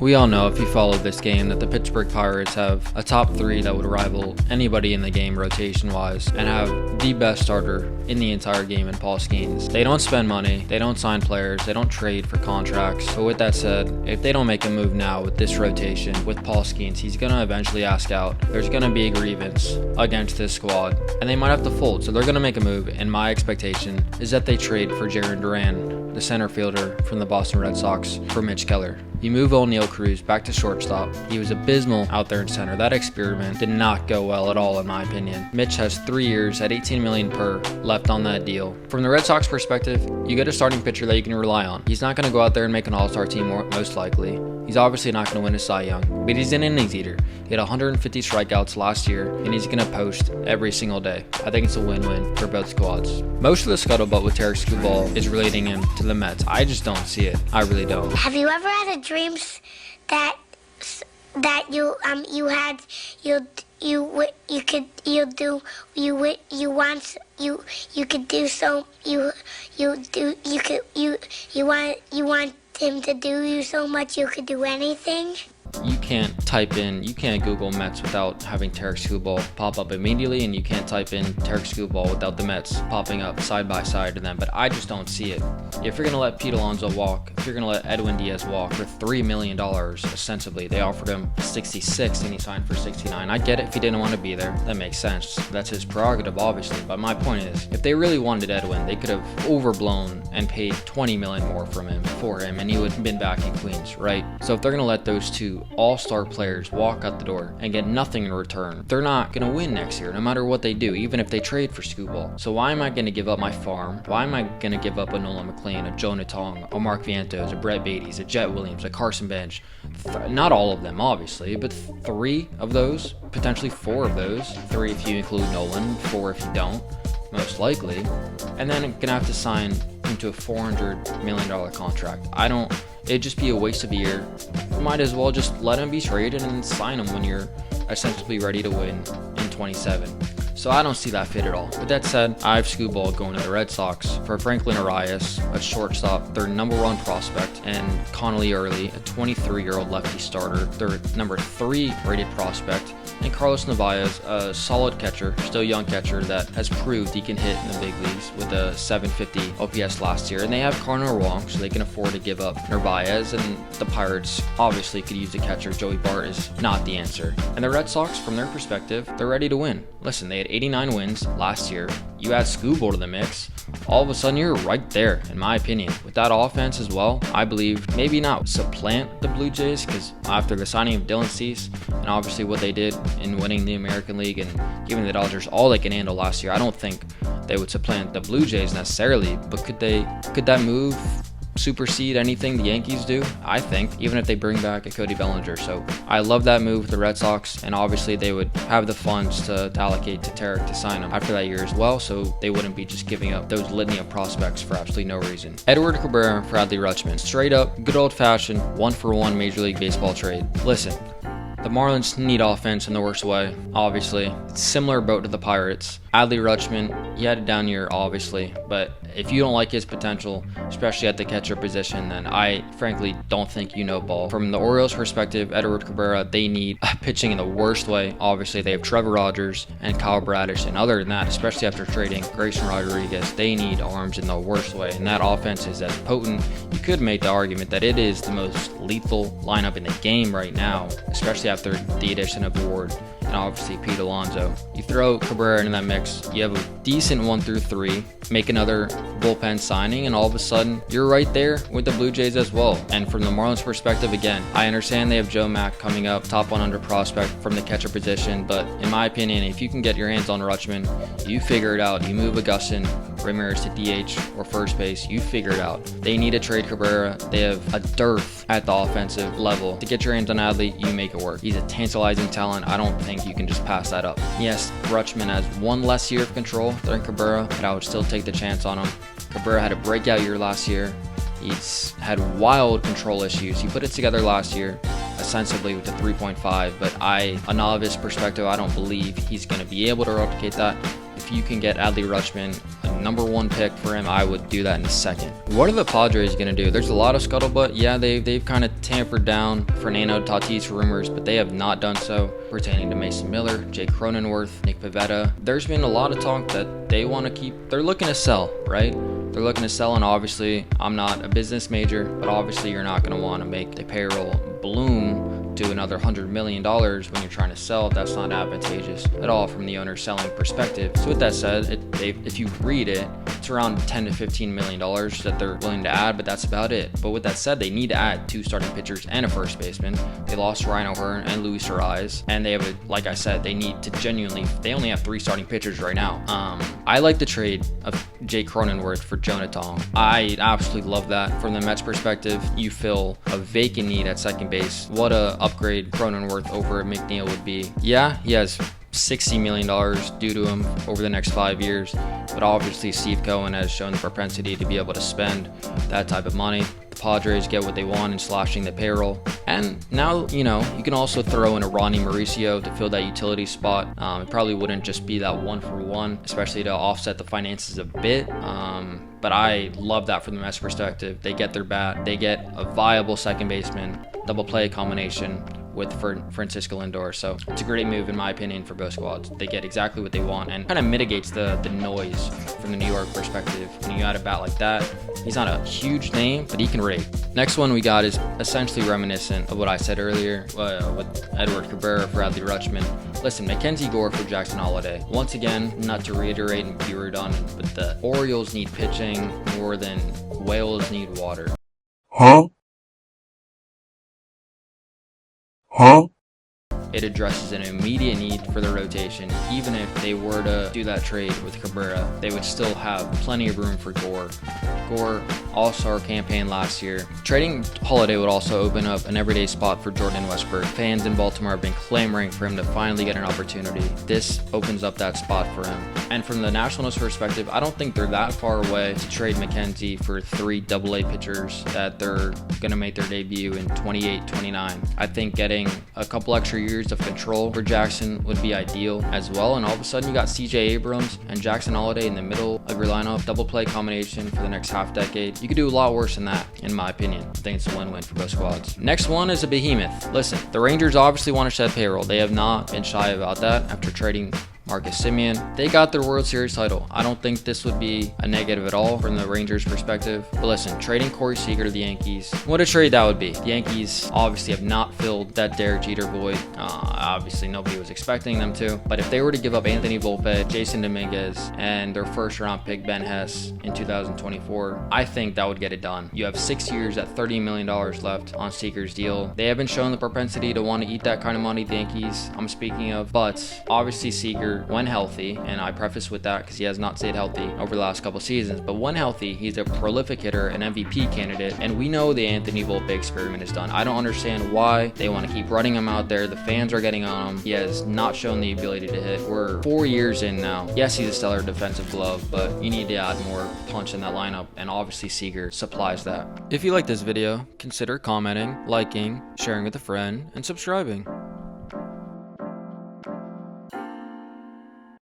We all know, if you follow this game, that the Pittsburgh Pirates have a top 3 that would rival anybody in the game rotation-wise and have the best starter in the entire game in Paul Skeens. They don't spend money, they don't sign players, they don't trade for contracts. But with that said, if they don't make a move now with this rotation, with Paul Skeens, he's going to eventually ask out. There's going to be a grievance against this squad, and they might have to fold. So they're going to make a move, and my expectation is that they trade for Jarren Duran, the center fielder from the Boston Red Sox, for Mitch Keller. You move O'Neal Cruz back to shortstop. He was abysmal out there in center. That experiment did not go well at all, in my opinion. Mitch has 3 years at $18 million per left on that deal. From the Red Sox perspective, you get a starting pitcher that you can rely on. He's not going to go out there and make an all-star team most likely. He's obviously not going to win a Cy Young, but he's an innings eater. He had 150 strikeouts last year, and he's going to post every single day. I think it's a win-win for both squads. Most of the scuttlebutt with Tarik Skubal is relating him to the Mets. I just don't see it. I really don't. Have you ever had a dream that you want him to do you so much you could do anything? You can't Google Mets without having Tarik Skubal pop up immediately, and you can't type in Tarik Skubal without the Mets popping up side by side to them, but I just don't see it. If you're going to let Pete Alonso walk, if you're going to let Edwin Diaz walk for $3 million, ostensibly, they offered him 66 and he signed for 69. I get it if he didn't want to be there. That makes sense. That's his prerogative, obviously, but my point is, if they really wanted Edwin, they could have overblown and paid $20 million more for him, and he would have been back in Queens, right? So if they're going to let those two all-star players walk out the door and get nothing in return, they're not going to win next year, no matter what they do, even if they trade for Skubal. So why am I going to give up my farm? Why am I going to give up a Nolan McLean, a Joe Natong, a Mark Vientos, a Brett Beatties, a Jet Williams, a Carson Bench? Not all of them, obviously, but 3 of those, potentially 4 of those. 3 if you include Nolan, 4 if you don't, most likely. And then going to have to sign into a $400 million contract. It'd just be a waste of a year. Might as well just let him be traded and sign him when you're essentially ready to win in 27. So I don't see that fit at all. With that said, I have Skubal going to the Red Sox for Franklin Arias, a shortstop, their number 1 prospect, and Connolly Early, a 23-year-old lefty starter, their number 3 rated prospect, and Carlos Narvaez, a solid catcher, still young catcher that has proved he can hit in the big leagues with a 750 OPS last year. And they have Carner Wong, so they can afford to give up Narvaez, and the Pirates obviously could use a catcher. Joey Bart is not the answer. And the Red Sox, from their perspective, they're ready to win. Listen, they had 89 wins last year. You add Skubal to the mix, all of a sudden you're right there, in my opinion. With that offense as well, I believe maybe not supplant the Blue Jays, because after the signing of Dylan Cease and obviously what they did in winning the American League and giving the Dodgers all they can handle last year, I don't think they would supplant the Blue Jays necessarily, but could that move supersede anything the Yankees do? I think, even if they bring back a Cody Bellinger. So I love that move with the Red Sox, and obviously they would have the funds to allocate to Tarik to sign him after that year as well, so they wouldn't be just giving up those litany of prospects for absolutely no reason. Edward Cabrera for Adley Rutschman. Straight up, good old-fashioned 1-for-1 Major League Baseball trade. Listen, the Marlins need offense in the worst way, obviously. It's similar boat to the Pirates. Adley Rutschman, he had a down year, obviously, but if you don't like his potential, especially at the catcher position, then I frankly don't think you know ball. From the Orioles' perspective, Edward Cabrera, they need pitching in the worst way. Obviously, they have Trevor Rogers and Kyle Bradish, and other than that, especially after trading Grayson Rodriguez, they need arms in the worst way, and that offense is as potent. You could make the argument that it is the most lethal lineup in the game right now, especially after the addition of Ward and obviously Pete Alonso. You throw Cabrera into that mix, you have a decent 1-3, make another bullpen signing, and all of a sudden you're right there with the Blue Jays as well. And from the Marlins perspective, again, I understand they have Joe Mack coming up, top 100 prospect from the catcher position, but in my opinion, if you can get your hands on Rutschman, you figure it out. You move Augustin Ramirez to DH or first base, you figure it out. They need to trade Cabrera. They have a dearth at the offensive level. To get your hands on Adley, you make it work. He's a tantalizing talent. I don't think you can just pass that up. Yes, Rutschman has 1 less year of control than Cabrera, but I would still take the chance on him. Cabrera had a breakout year last year. He's had wild control issues. He put it together last year, ostensibly with the 3.5, but a novice perspective, I don't believe he's going to be able to replicate that. If you can get Adley Rutschman a number 1 pick for him, I would do that in a second. What are the Padres going to do? There's a lot of scuttlebutt. Yeah, they've kind of tampered down Fernando Tatis rumors, but they have not done so pertaining to Mason Miller, Jake Cronenworth, Nick Pivetta. There's been a lot of talk that they want to keep. They're looking to sell, right? They're looking to sell, and obviously, I'm not a business major, but obviously you're not going to want to make the payroll balloon to another $100 million when you're trying to sell. That's not advantageous at all from the owner selling perspective. So with that said, if you read it, it's around $10 to $15 million that they're willing to add, but that's about it. But with that said, they need to add 2 starting pitchers and a first baseman. They lost Ryan O'Hearn and Luis Ariz, and they have like I said, they need to they only have 3 starting pitchers right now. I like the trade of Jake Cronenworth for Jonah Tong. I absolutely love that. From the Mets perspective, you fill a vacant need at second base. What a upgrade Cronenworth over McNeil would be. Yeah, he has $60 million due to him over the next 5 years, but obviously Steve Cohen has shown the propensity to be able to spend that type of money. The Padres get what they want in slashing the payroll, and now you can also throw in a Ronnie Mauricio to fill that utility spot. It probably wouldn't just be that 1-for-1, especially to offset the finances a bit. But I love that from the Mets perspective. They get their bat, they get a viable second baseman, double play combination with Francisco Lindor. So it's a great move in my opinion for both squads. They get exactly what they want and kind of mitigates the noise from the New York perspective. When you add a bat like that, he's not a huge name, but he can rate. Next one we got is essentially reminiscent of what I said earlier with Edward Cabrera for Adley Rutschman. Listen, Mackenzie Gore for Jackson Holiday. Once again, not to reiterate and be redundant, but the Orioles need pitching more than whales need water. Huh? It addresses an immediate need for the rotation. Even if they were to do that trade with Cabrera, they would still have plenty of room for Gore. Gore, all-star campaign last year. Trading Holiday would also open up an everyday spot for Jordan Westburg. Fans in Baltimore have been clamoring for him to finally get an opportunity. This opens up that spot for him. And from the Nationals perspective, I don't think they're that far away to trade McKenzie for 3 AA pitchers that they're going to make their debut in 28, 29. I think getting a couple extra years of control for Jackson would be ideal as well, and all of a sudden you got CJ Abrams and Jackson Holiday in the middle of your lineup, double play combination for the next half decade. You could do a lot worse than that, in my opinion. I think it's a win-win for both squads. Next one is a behemoth. Listen, the Rangers obviously want to shed payroll. They have not been shy about that after trading Marcus Semien. They got their World Series title. I don't think this would be a negative at all from the Rangers perspective. But listen, trading Corey Seager to the Yankees, what a trade that would be. The Yankees obviously have not filled that Derek Jeter void. Obviously nobody was expecting them to. But if they were to give up Anthony Volpe, Jason Dominguez, and their first round pick Ben Hess in 2024, I think that would get it done. You have 6 years at $30 million left on Seager's deal. They haven't shown the propensity to want to eat that kind of money, the Yankees I'm speaking of. But obviously Seager, when healthy, and I preface with that because he has not stayed healthy over the last couple seasons, but when healthy, he's a prolific hitter, an MVP candidate, and we know the Anthony Volpe experiment is done. I don't understand why they want to keep running him out there. The fans are getting on him. He has not shown the ability to hit. We're 4 years in now. Yes, he's a stellar defensive glove, but you need to add more punch in that lineup, and obviously Seager supplies that. If you like this video, consider commenting, liking, sharing with a friend, and subscribing.